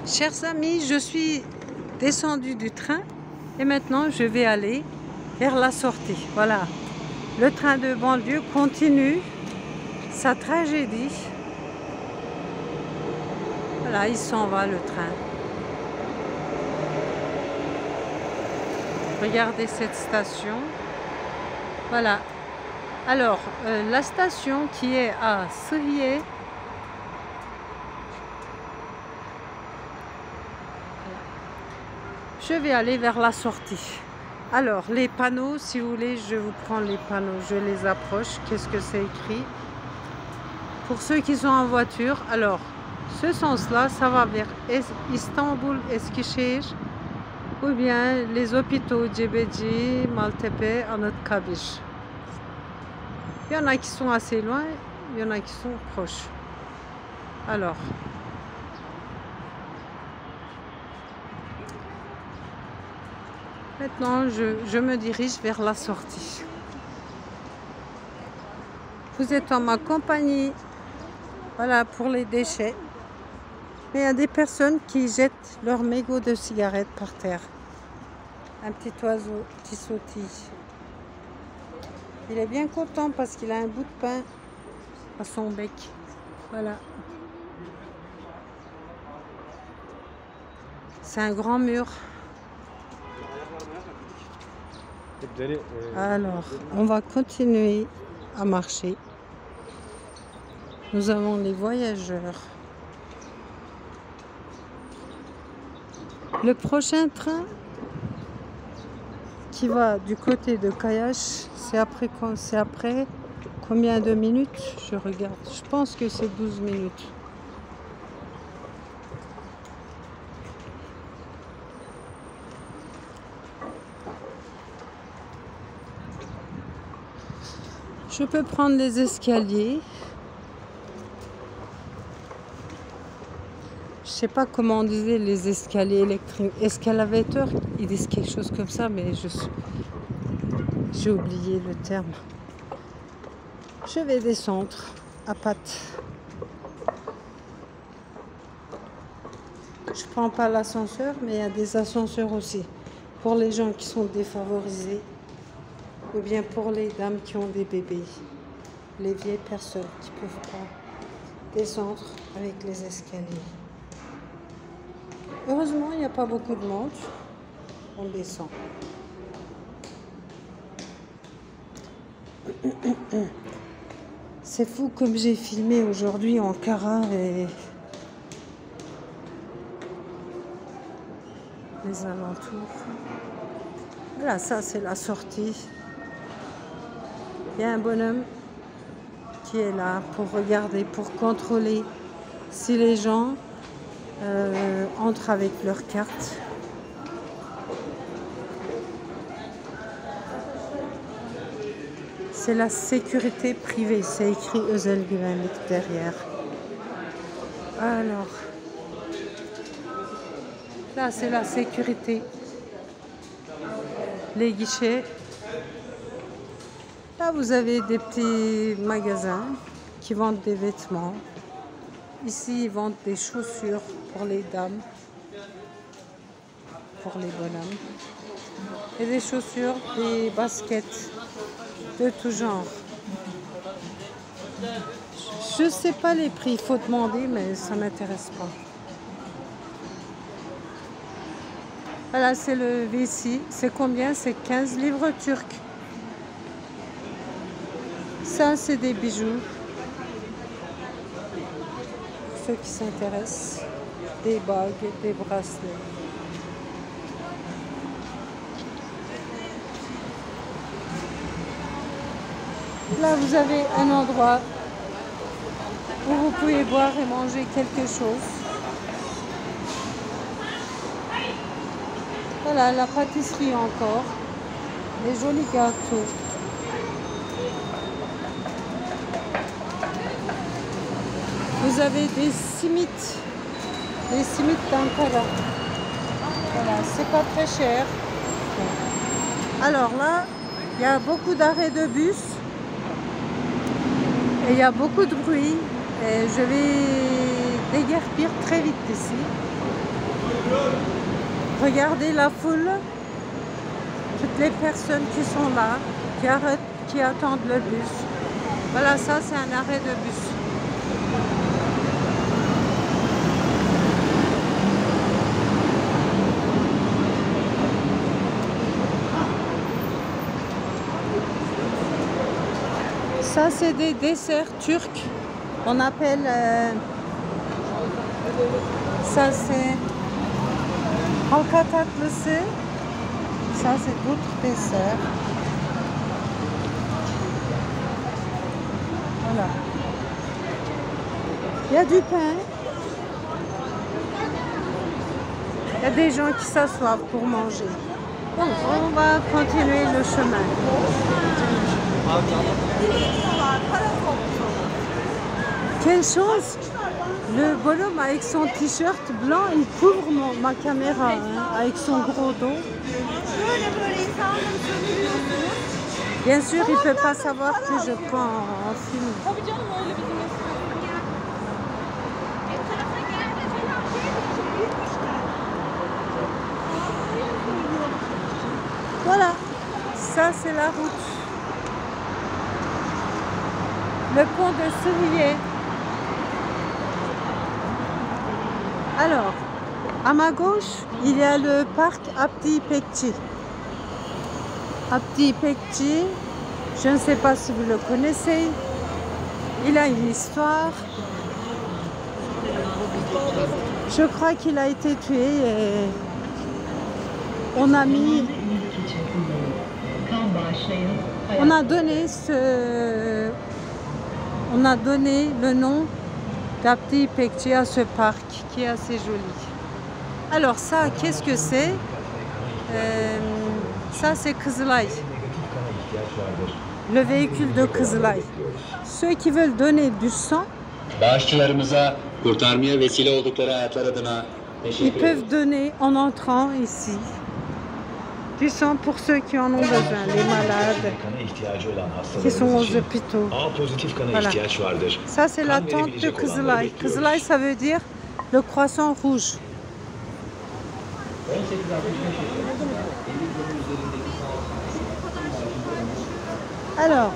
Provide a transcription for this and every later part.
Chers amis, je suis descendue du train et maintenant je vais aller vers la sortie. Voilà, le train de banlieue continue sa tragédie. Voilà, il s'en va le train. Regardez cette station. Voilà. Alors, la station qui est à Sıhhiye. Je vais aller vers la sortie. Alors, les panneaux, si vous voulez, je vous prends les panneaux, je les approche. Qu'est-ce que c'est écrit? Pour ceux qui sont en voiture, alors, ce sens-là, ça va vers Istanbul, Eskişehir, ou bien les hôpitaux Cebeci, Maltepe, Anıtkabir. Il y en a qui sont assez loin, il y en a qui sont proches. Alors, maintenant, je me dirige vers la sortie. Vous êtes en ma compagnie. Voilà, pour les déchets. Mais il y a des personnes qui jettent leurs mégots de cigarettes par terre. Un petit oiseau qui sautille. Il est bien content parce qu'il a un bout de pain à son bec. Voilà. C'est un grand mur. Alors, on va continuer à marcher. Nous avons les voyageurs. Le prochain train qui va du côté de Kayaş, c'est après combien de minutes? Je regarde. Je pense que c'est 12 minutes. Je peux prendre les escaliers. Je sais pas comment on disait les escaliers électriques. Escalavateurs, ils disent quelque chose comme ça, mais j'ai oublié le terme. Je vais descendre à pattes. Je prends pas l'ascenseur, mais il y a des ascenseurs aussi pour les gens qui sont défavorisés. Ou bien pour les dames qui ont des bébés, les vieilles personnes qui ne peuvent pas descendre avec les escaliers. Heureusement, il n'y a pas beaucoup de monde. On descend. C'est fou comme j'ai filmé aujourd'hui Ankara et les alentours. Voilà, ça c'est la sortie. Il y a un bonhomme qui est là pour regarder, pour contrôler si les gens entrent avec leur carte. C'est la sécurité privée, c'est écrit Özel Güvenlik derrière. Alors, là c'est la sécurité. Les guichets. Là, vous avez des petits magasins qui vendent des vêtements. Ici, ils vendent des chaussures pour les dames, pour les bonhommes. Et des chaussures, des baskets de tout genre. Je ne sais pas les prix, il faut demander, mais ça ne m'intéresse pas. Voilà, c'est le vessie. C'est combien? C'est 15 livres turcs. Ça, c'est des bijoux. Pour ceux qui s'intéressent, des bagues, des bracelets. Là, vous avez un endroit où vous pouvez boire et manger quelque chose. Voilà, la pâtisserie encore. Les jolis gâteaux. Vous avez des simits d'Ankara. Voilà, c'est pas très cher. Alors là, il y a beaucoup d'arrêts de bus et il y a beaucoup de bruit. Et je vais déguerpir très vite ici. Regardez la foule, toutes les personnes qui sont là, qui attendent le bus. Voilà, ça c'est un arrêt de bus. Ça c'est des desserts turcs. On appelle ça c'est halka tatlısı. Ça c'est d'autres desserts. Voilà. Il y a du pain. Il y a des gens qui s'assoient pour manger. Bon, on va continuer le chemin. Quelle chance! Le bonhomme avec son t-shirt blanc, il couvre ma caméra hein, avec son gros dos. Bien sûr, il ne peut pas savoir que je prends en film. Voilà, ça c'est la route. Le pont de Suriye. Alors, à ma gauche, il y a le parc Abdi İpekçi. Abdi İpekçi, je ne sais pas si vous le connaissez. Il a une histoire. Je crois qu'il a été tué et on a mis... On a donné le nom d'Abdi İpekçi à ce parc qui est assez joli. Alors ça, qu'est-ce que c'est? Ça c'est Kızılay. Le véhicule de Kızılay. Ceux qui veulent donner du sang, Bağışçılarımıza kurtarmaya vesile oldukları hayatlar adına ils peuvent donner en entrant ici. Du sang pour ceux qui en ont besoin, les malades, qui sont aux hôpitaux. Voilà. Ça c'est la tente de Kızılay. Kızılay ça veut dire le croissant rouge. Alors,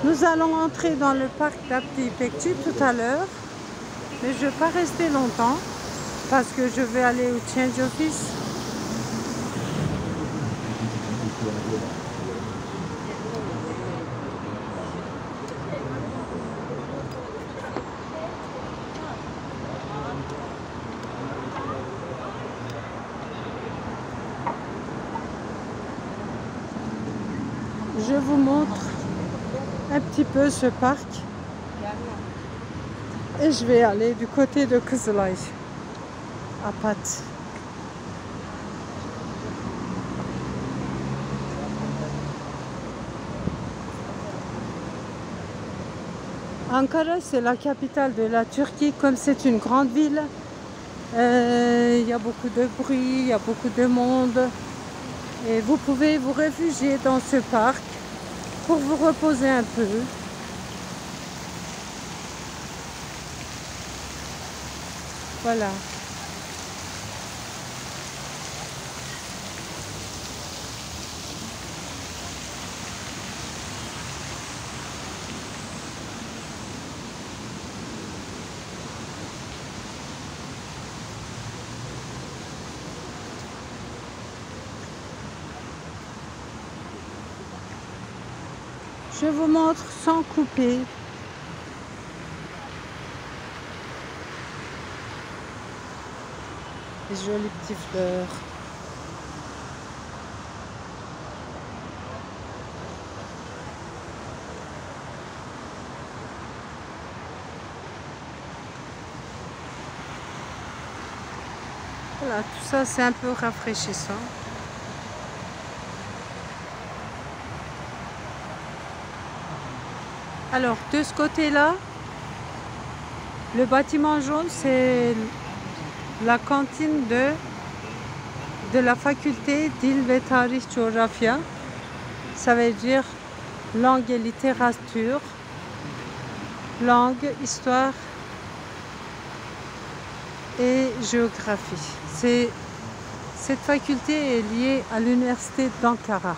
nous allons entrer dans le parc d'Abdi İpekçi tout à l'heure, mais je ne vais pas rester longtemps parce que je vais aller au change office. Je vous montre un petit peu ce parc et je vais aller du côté de Kızılay à Pat. Ankara, c'est la capitale de la Turquie. Comme c'est une grande ville, il y a beaucoup de bruit, il y a beaucoup de monde. Et vous pouvez vous réfugier dans ce parc pour vous reposer un peu. Voilà. Je vous montre sans couper. Les jolies petites fleurs. Voilà, tout ça c'est un peu rafraîchissant. Alors, de ce côté-là, le bâtiment jaune, c'est la cantine de la faculté Dil ve Tarih Coğrafya. Ça veut dire langue et littérature, langue, histoire et géographie. Cette faculté est liée à l'université d'Ankara.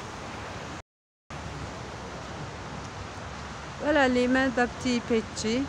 Voilà les mains d'Abdi İpekçi.